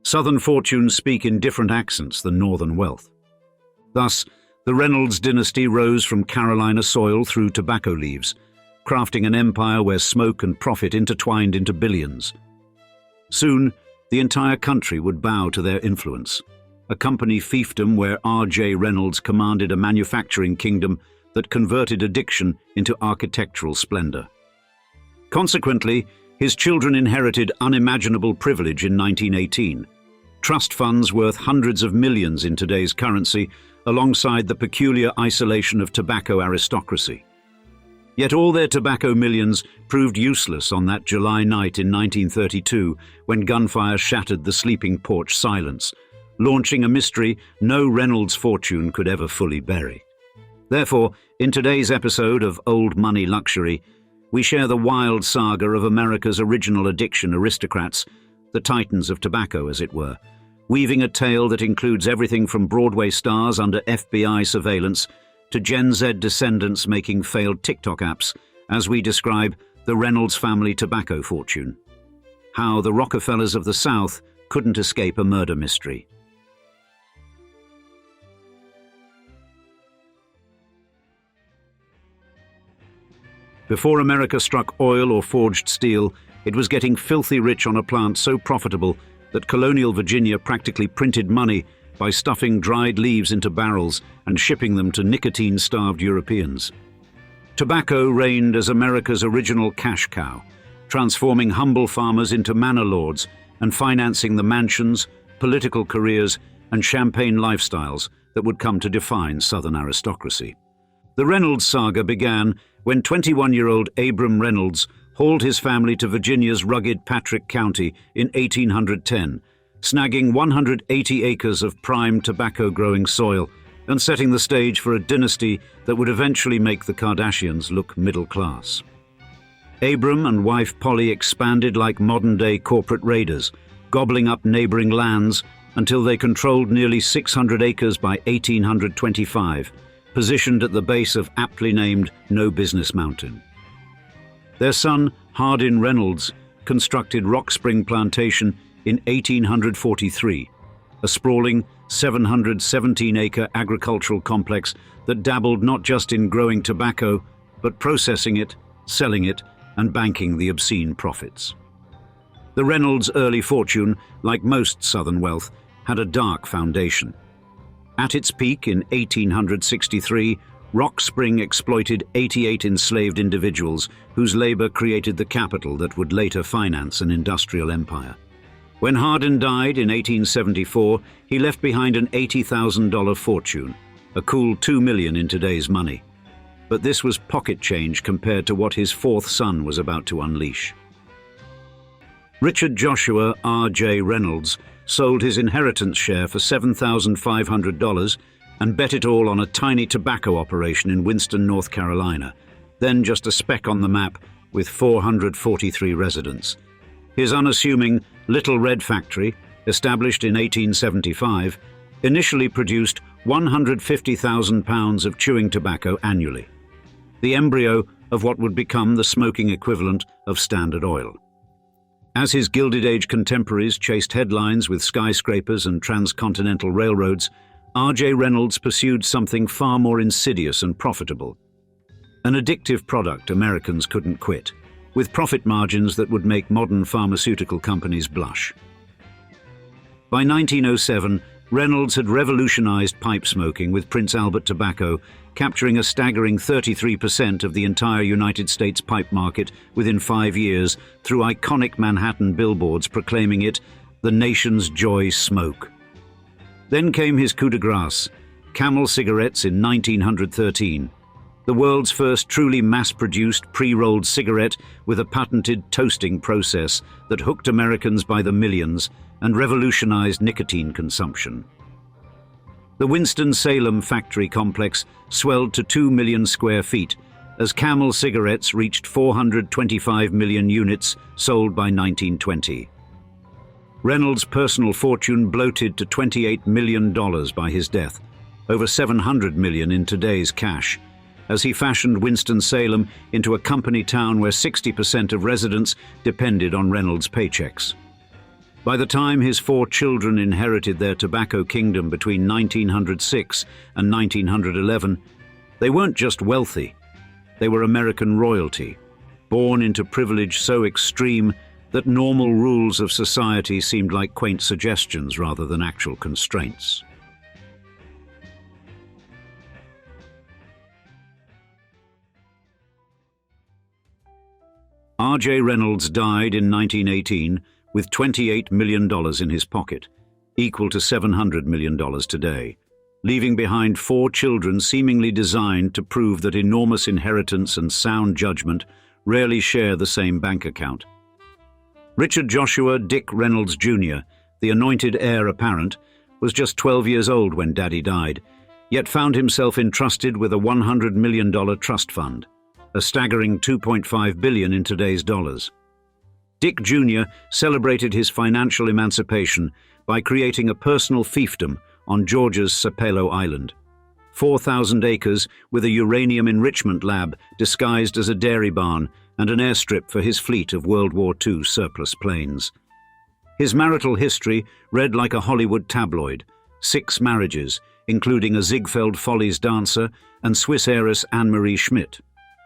Southern fortunes speak in different accents than northern wealth. Thus, the Reynolds dynasty rose from Carolina soil through tobacco leaves, crafting an empire where smoke and profit intertwined into billions. Soon, the entire country would bow to their influence, a company fiefdom where R.J. Reynolds commanded a manufacturing kingdom that converted addiction into architectural splendor. Consequently, his children inherited unimaginable privilege in 1918, trust funds worth hundreds of millions in today's currency, alongside the peculiar isolation of tobacco aristocracy. Yet all their tobacco millions proved useless on that July night in 1932 when gunfire shattered the sleeping Porch silence, launching a mystery no Reynolds fortune could ever fully bury. Therefore, in today's episode of Old Money Luxury, we share the wild saga of America's original addiction aristocrats, the titans of tobacco, as it were, weaving a tale that includes everything from Broadway stars under FBI surveillance to Gen Z descendants making failed TikTok apps, as we describe the Reynolds family tobacco fortune. How the Rockefellers of the South couldn't escape a murder mystery. Before America struck oil or forged steel, it was getting filthy rich on a plant so profitable that colonial Virginia practically printed money by stuffing dried leaves into barrels and shipping them to nicotine-starved Europeans. Tobacco reigned as America's original cash cow, transforming humble farmers into manor lords and financing the mansions, political careers, and champagne lifestyles that would come to define Southern aristocracy. The Reynolds saga began when 21-year-old Abram Reynolds hauled his family to Virginia's rugged Patrick County in 1810, snagging 180 acres of prime tobacco-growing soil and setting the stage for a dynasty that would eventually make the Kardashians look middle class. Abram and wife Polly expanded like modern-day corporate raiders, gobbling up neighboring lands until they controlled nearly 600 acres by 1825, positioned at the base of aptly named No Business Mountain. Their son, Hardin Reynolds, constructed Rock Spring Plantation in 1843, a sprawling 717-acre agricultural complex that dabbled not just in growing tobacco, but processing it, selling it, and banking the obscene profits. The Reynolds' early fortune, like most Southern wealth, had a dark foundation. At its peak in 1863, Rock Spring exploited 88 enslaved individuals whose labor created the capital that would later finance an industrial empire. When Hardin died in 1874, he left behind an $80,000 fortune, a cool $2 million in today's money. But this was pocket change compared to what his fourth son was about to unleash. Richard Joshua R.J. Reynolds sold his inheritance share for $7,500 and bet it all on a tiny tobacco operation in Winston, North Carolina, then just a speck on the map with 443 residents. His unassuming Little Red Factory, established in 1875, initially produced 150,000 pounds of chewing tobacco annually, the embryo of what would become the smoking equivalent of Standard Oil. As his Gilded Age contemporaries chased headlines with skyscrapers and transcontinental railroads, R.J. Reynolds pursued something far more insidious and profitable. An addictive product Americans couldn't quit, with profit margins that would make modern pharmaceutical companies blush. By 1907, Reynolds had revolutionized pipe smoking with Prince Albert tobacco, capturing a staggering 33% of the entire United States pipe market within 5 years through iconic Manhattan billboards proclaiming it the nation's joy smoke. Then came his coup de grace, Camel cigarettes in 1913, the world's first truly mass-produced pre-rolled cigarette with a patented toasting process that hooked Americans by the millions and revolutionized nicotine consumption. The Winston-Salem factory complex swelled to 2 million square feet as Camel cigarettes reached 425 million units sold by 1920. Reynolds' personal fortune bloated to $28 million by his death, over $700 million in today's cash, as he fashioned Winston-Salem into a company town where 60% of residents depended on Reynolds' paychecks. By the time his 4 children inherited their tobacco kingdom between 1906 and 1911, they weren't just wealthy, they were American royalty, born into privilege so extreme that normal rules of society seemed like quaint suggestions rather than actual constraints. R.J. Reynolds died in 1918 with $28 million in his pocket, equal to $700 million today, leaving behind 4 children seemingly designed to prove that enormous inheritance and sound judgment rarely share the same bank account. Richard Joshua Dick Reynolds Jr., the anointed heir apparent, was just 12 years old when Daddy died, yet found himself entrusted with a $100 million trust fund, a staggering $2.5 billion in today's dollars. Dick Jr. celebrated his financial emancipation by creating a personal fiefdom on Georgia's Sapelo Island. 4,000 acres with a uranium enrichment lab disguised as a dairy barn and an airstrip for his fleet of World War II surplus planes. His marital history read like a Hollywood tabloid: 6 marriages, including a Ziegfeld Follies dancer and Swiss heiress Anne-Marie Schmidt,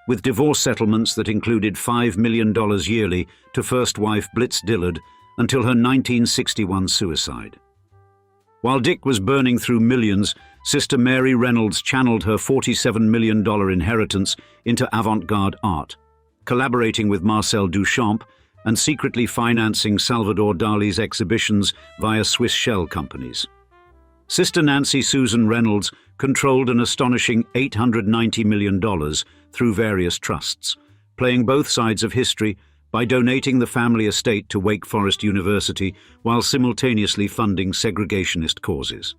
with divorce settlements that included $5 million yearly to first wife Blitz Dillard until her 1961 suicide. While Dick was burning through millions, Sister Mary Reynolds channeled her $47 million inheritance into avant-garde art, collaborating with Marcel Duchamp and secretly financing Salvador Dali's exhibitions via Swiss shell companies. Sister Nancy Susan Reynolds controlled an astonishing $890 million through various trusts, playing both sides of history by donating the family estate to Wake Forest University while simultaneously funding segregationist causes.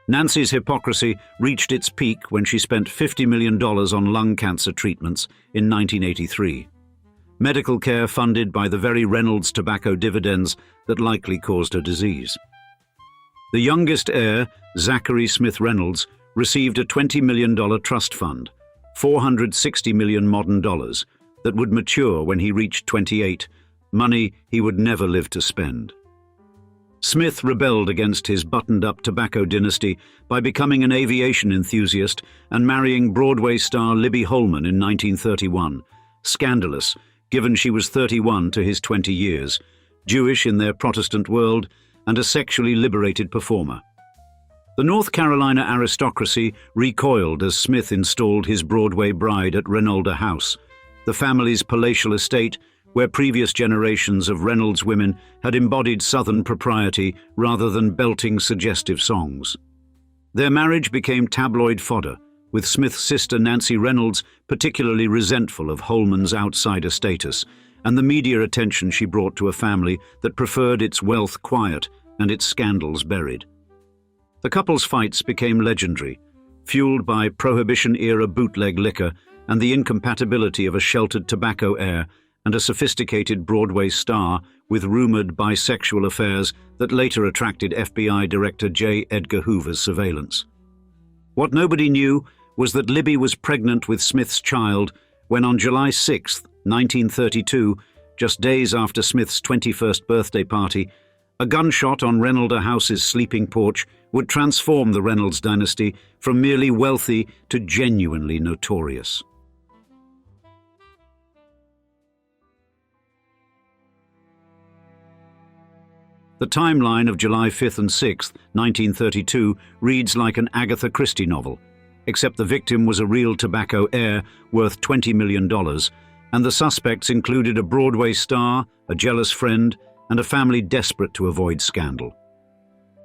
Nancy's hypocrisy reached its peak when she spent $50 million on lung cancer treatments in 1983. Medical care funded by the very Reynolds tobacco dividends that likely caused her disease. The youngest heir, Zachary Smith Reynolds, received a $20 million trust fund, $460 million modern dollars, that would mature when he reached 28, money he would never live to spend. Smith rebelled against his buttoned-up tobacco dynasty by becoming an aviation enthusiast and marrying Broadway star Libby Holman in 1931, scandalous given she was 31 to his 20 years, Jewish in their Protestant world, and a sexually liberated performer. The North Carolina aristocracy recoiled as Smith installed his Broadway bride at Reynolds House, the family's palatial estate where previous generations of Reynolds women had embodied Southern propriety rather than belting suggestive songs. Their marriage became tabloid fodder, with Smith's sister Nancy Reynolds particularly resentful of Holman's outsider status and the media attention she brought to a family that preferred its wealth quiet and its scandals buried. The couple's fights became legendary, fueled by Prohibition-era bootleg liquor and the incompatibility of a sheltered tobacco heir and a sophisticated Broadway star with rumored bisexual affairs that later attracted FBI Director J. Edgar Hoover's surveillance. What nobody knew was that Libby was pregnant with Smith's child when on July 6, 1932, just days after Smith's 21st birthday party, a gunshot on Reynolds House's sleeping porch would transform the Reynolds dynasty from merely wealthy to genuinely notorious. The timeline of July 5th and 6th, 1932, reads like an Agatha Christie novel, except the victim was a real tobacco heir worth $20 million, and the suspects included a Broadway star, a jealous friend, and a family desperate to avoid scandal.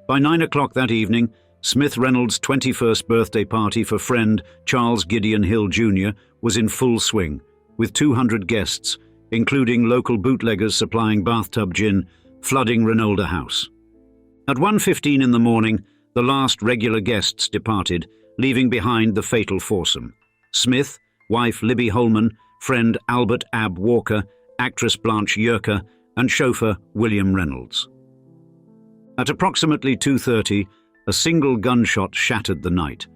By 9 o'clock that evening, Smith Reynolds' 21st birthday party for friend Charles Gideon Hill Jr. was in full swing, with 200 guests, including local bootleggers supplying bathtub gin, flooding Reynolds House. At 1:15 in the morning, the last regular guests departed, leaving behind the fatal foursome: Smith, wife Libby Holman, friend Albert Ab Walker, actress Blanche Yerker, and chauffeur William Reynolds. At approximately 2:30, a single gunshot shattered the night,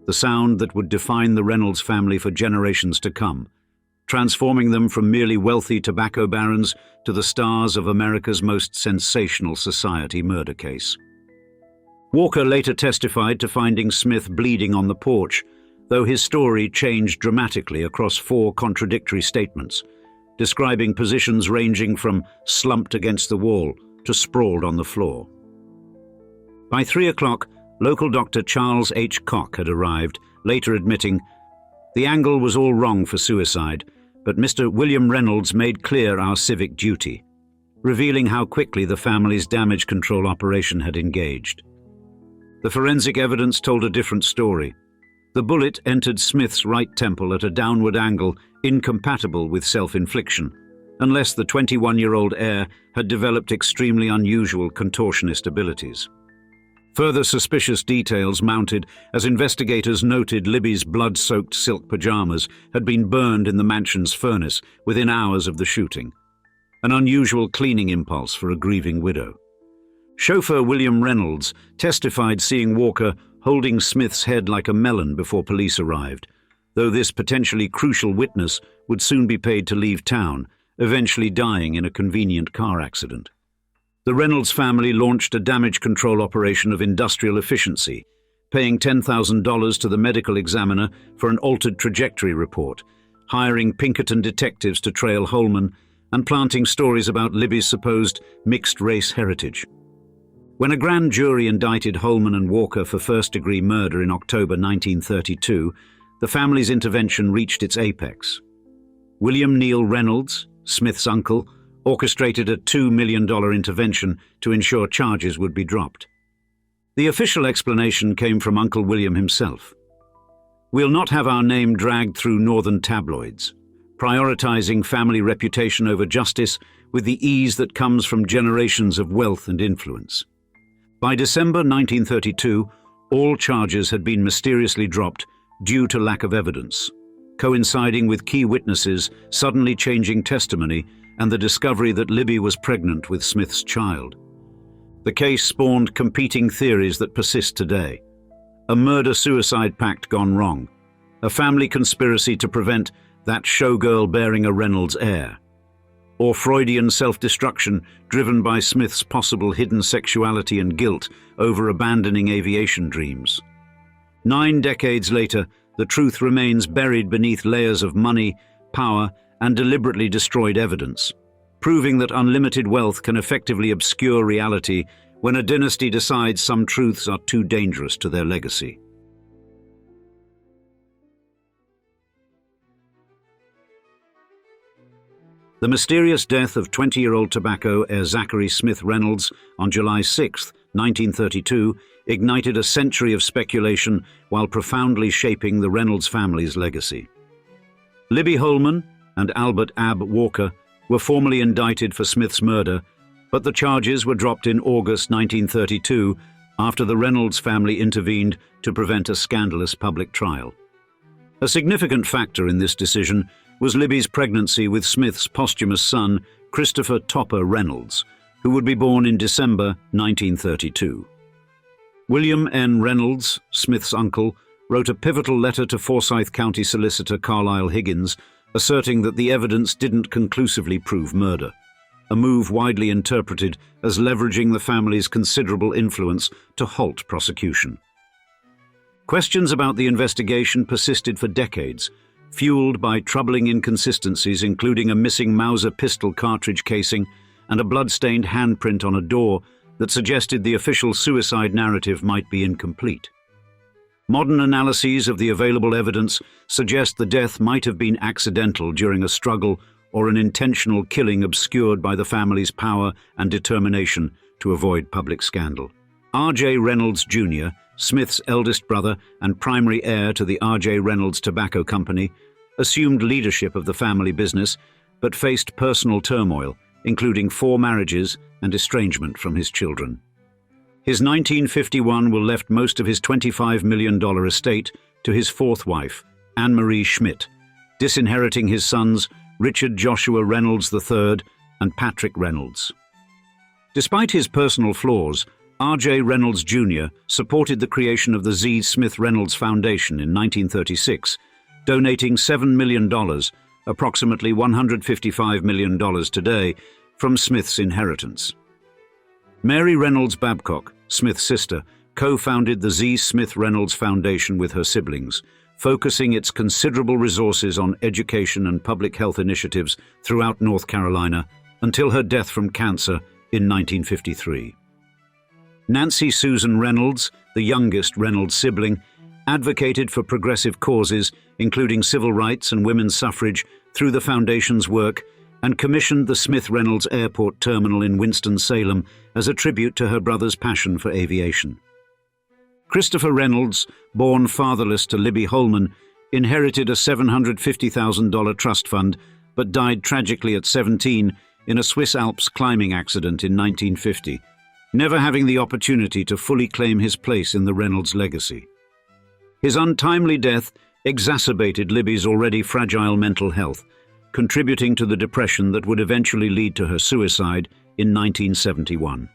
the sound that would define the Reynolds family for generations to come, transforming them from merely wealthy tobacco barons to the stars of America's most sensational society murder case. Walker later testified to finding Smith bleeding on the porch, though his story changed dramatically across 4 contradictory statements, describing positions ranging from slumped against the wall to sprawled on the floor. By 3 o'clock, local doctor Charles H. Koch had arrived, later admitting, "The angle was all wrong for suicide, but Mr. William Reynolds made clear our civic duty," revealing how quickly the family's damage control operation had engaged. The forensic evidence told a different story. The bullet entered Smith's right temple at a downward angle incompatible with self-infliction, unless the 21-year-old heir had developed extremely unusual contortionist abilities. Further suspicious details mounted as investigators noted Libby's blood-soaked silk pajamas had been burned in the mansion's furnace within hours of the shooting, an unusual cleaning impulse for a grieving widow. Chauffeur William Reynolds testified seeing Walker holding Smith's head like a melon before police arrived, though this potentially crucial witness would soon be paid to leave town, eventually dying in a convenient car accident. The Reynolds family launched a damage control operation of industrial efficiency, paying $10,000 to the medical examiner for an altered trajectory report, hiring Pinkerton detectives to trail Holman, and planting stories about Libby's supposed mixed-race heritage. When a grand jury indicted Holman and Walker for first-degree murder in October 1932, the family's intervention reached its apex. William Neal Reynolds, Smith's uncle, orchestrated a $2 million intervention to ensure charges would be dropped. The official explanation came from Uncle William himself. "We'll not have our name dragged through northern tabloids, prioritizing family reputation over justice with the ease that comes from generations of wealth and influence." By December 1932, all charges had been mysteriously dropped due to lack of evidence, coinciding with key witnesses suddenly changing testimony and the discovery that Libby was pregnant with Smith's child. The case spawned competing theories that persist today. A murder-suicide pact gone wrong, a family conspiracy to prevent that showgirl bearing a Reynolds heir, or Freudian self-destruction driven by Smith's possible hidden sexuality and guilt over abandoning aviation dreams. 9 decades later, the truth remains buried beneath layers of money, power, and deliberately destroyed evidence, proving that unlimited wealth can effectively obscure reality when a dynasty decides some truths are too dangerous to their legacy. The mysterious death of 20-year-old tobacco heir Zachary Smith Reynolds on July 6, 1932, ignited a century of speculation while profoundly shaping the Reynolds family's legacy. Libby Holman and Albert Ab Walker were formally indicted for Smith's murder, but the charges were dropped in August 1932 after the Reynolds family intervened to prevent a scandalous public trial. A significant factor in this decision was Libby's pregnancy with Smith's posthumous son, Christopher Topper Reynolds, who would be born in December 1932. William N. Reynolds, Smith's uncle, wrote a pivotal letter to Forsyth County Solicitor Carlisle Higgins, asserting that the evidence didn't conclusively prove murder, a move widely interpreted as leveraging the family's considerable influence to halt prosecution. Questions about the investigation persisted for decades, fueled by troubling inconsistencies including a missing Mauser pistol cartridge casing and a blood-stained handprint on a door that suggested the official suicide narrative might be incomplete. Modern analyses of the available evidence suggest the death might have been accidental during a struggle or an intentional killing obscured by the family's power and determination to avoid public scandal. R.J. Reynolds Jr., Smith's eldest brother and primary heir to the R.J. Reynolds Tobacco Company, assumed leadership of the family business but faced personal turmoil, including 4 marriages and estrangement from his children. His 1951 will left most of his $25 million estate to his 4th wife, Anne-Marie Schmidt, disinheriting his sons Richard Joshua Reynolds III and Patrick Reynolds. Despite his personal flaws, R.J. Reynolds Jr. supported the creation of the Z. Smith Reynolds Foundation in 1936, donating $7 million approximately $155 million today, from Smith's inheritance. Mary Reynolds Babcock, Smith's sister, co-founded the Z. Smith Reynolds Foundation with her siblings, focusing its considerable resources on education and public health initiatives throughout North Carolina until her death from cancer in 1953. Nancy Susan Reynolds, the youngest Reynolds sibling, advocated for progressive causes, including civil rights and women's suffrage, through the Foundation's work, and commissioned the Smith Reynolds Airport Terminal in Winston-Salem as a tribute to her brother's passion for aviation. Christopher Reynolds, born fatherless to Libby Holman, inherited a $750,000 trust fund but died tragically at 17 in a Swiss Alps climbing accident in 1950, never having the opportunity to fully claim his place in the Reynolds legacy. His untimely death exacerbated Libby's already fragile mental health, contributing to the depression that would eventually lead to her suicide in 1971.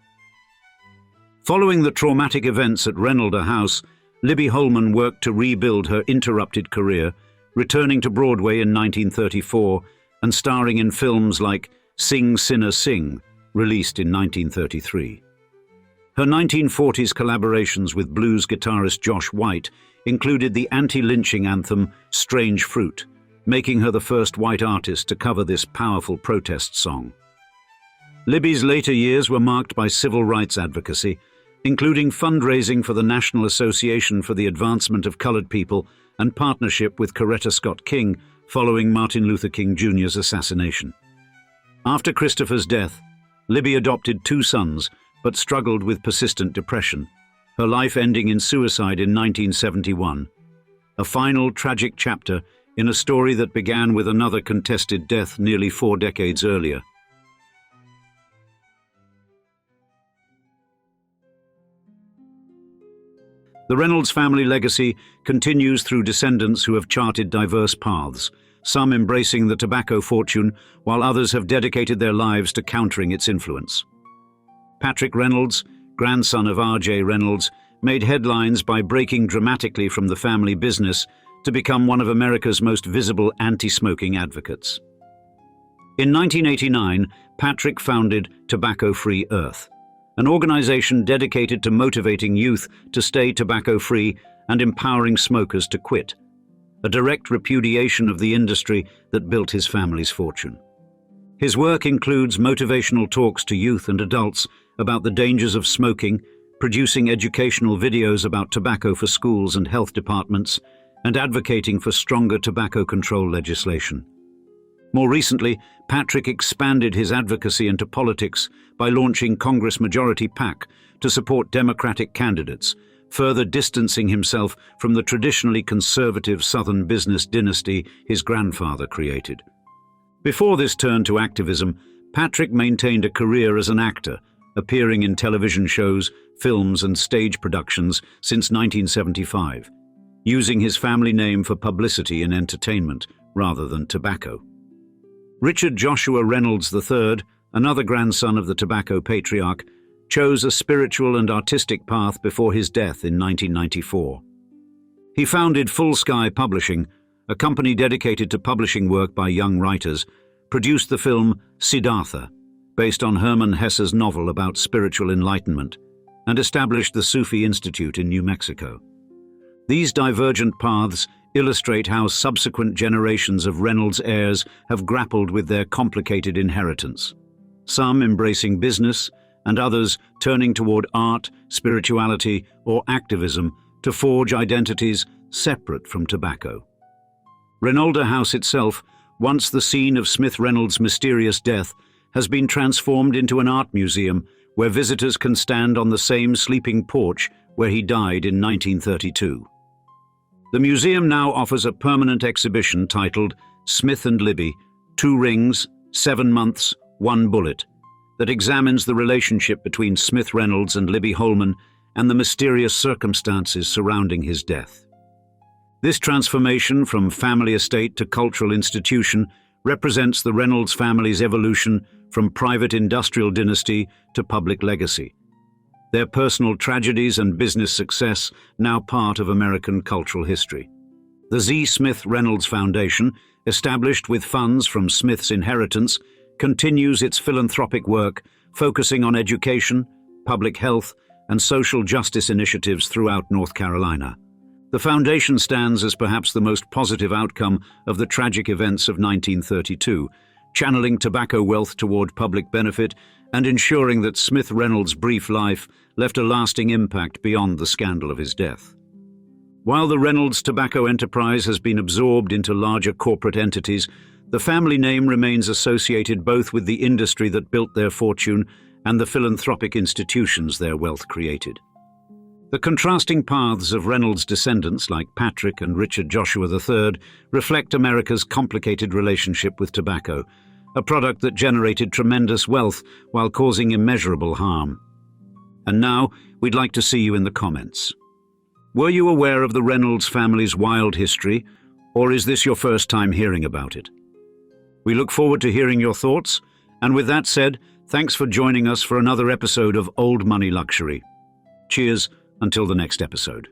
Following the traumatic events at Reynolds House, Libby Holman worked to rebuild her interrupted career, returning to Broadway in 1934 and starring in films like Sing, Sinner, Sing, released in 1933. Her 1940s collaborations with blues guitarist Josh White included the anti-lynching anthem Strange Fruit, making her the first white artist to cover this powerful protest song. Libby's later years were marked by civil rights advocacy, including fundraising for the National Association for the Advancement of Colored People and partnership with Coretta Scott King following Martin Luther King Jr.'s assassination. After Christopher's death, Libby adopted 2 sons but struggled with persistent depression, her life ending in suicide in 1971, a final tragic chapter in a story that began with another contested death nearly 4 decades earlier. The Reynolds family legacy continues through descendants who have charted diverse paths, some embracing the tobacco fortune, while others have dedicated their lives to countering its influence. Patrick Reynolds, grandson of R.J. Reynolds, made headlines by breaking dramatically from the family business to become one of America's most visible anti-smoking advocates. In 1989, Patrick founded Tobacco-Free Earth, an organization dedicated to motivating youth to stay tobacco-free and empowering smokers to quit, a direct repudiation of the industry that built his family's fortune. His work includes motivational talks to youth and adults about the dangers of smoking, producing educational videos about tobacco for schools and health departments, and advocating for stronger tobacco control legislation. More recently, Patrick expanded his advocacy into politics by launching Congress Majority PAC to support Democratic candidates, further distancing himself from the traditionally conservative Southern business dynasty his grandfather created. Before this turn to activism, Patrick maintained a career as an actor, appearing in television shows, films, and stage productions since 1975, using his family name for publicity and entertainment rather than tobacco. Richard Joshua Reynolds III, another grandson of the tobacco patriarch, chose a spiritual and artistic path before his death in 1994. He founded Full Sky Publishing, a company dedicated to publishing work by young writers, produced the film Siddhartha, based on Hermann Hesse's novel about spiritual enlightenment, and established the Sufi Institute in New Mexico. These divergent paths illustrate how subsequent generations of Reynolds heirs have grappled with their complicated inheritance, some embracing business and others turning toward art, spirituality, or activism to forge identities separate from tobacco. Reynolds House itself, once the scene of Smith Reynolds' mysterious death, has been transformed into an art museum where visitors can stand on the same sleeping porch where he died in 1932. The museum now offers a permanent exhibition titled Smith and Libby, 2 Rings, 7 Months, 1 Bullet, that examines the relationship between Smith Reynolds and Libby Holman and the mysterious circumstances surrounding his death. This transformation from family estate to cultural institution represents the Reynolds family's evolution from private industrial dynasty to public legacy, their personal tragedies and business success now part of American cultural history. The Z. Smith Reynolds Foundation, established with funds from Smith's inheritance, continues its philanthropic work, focusing on education, public health, and social justice initiatives throughout North Carolina. The foundation stands as perhaps the most positive outcome of the tragic events of 1932, channeling tobacco wealth toward public benefit and ensuring that Smith Reynolds' brief life left a lasting impact beyond the scandal of his death. While the Reynolds tobacco enterprise has been absorbed into larger corporate entities, the family name remains associated both with the industry that built their fortune and the philanthropic institutions their wealth created. The contrasting paths of Reynolds' descendants, like Patrick and Richard Joshua III, reflect America's complicated relationship with tobacco, a product that generated tremendous wealth while causing immeasurable harm. And now, we'd like to see you in the comments. Were you aware of the Reynolds family's wild history, or is this your first time hearing about it? We look forward to hearing your thoughts, and with that said, thanks for joining us for another episode of Old Money Luxury. Cheers until the next episode.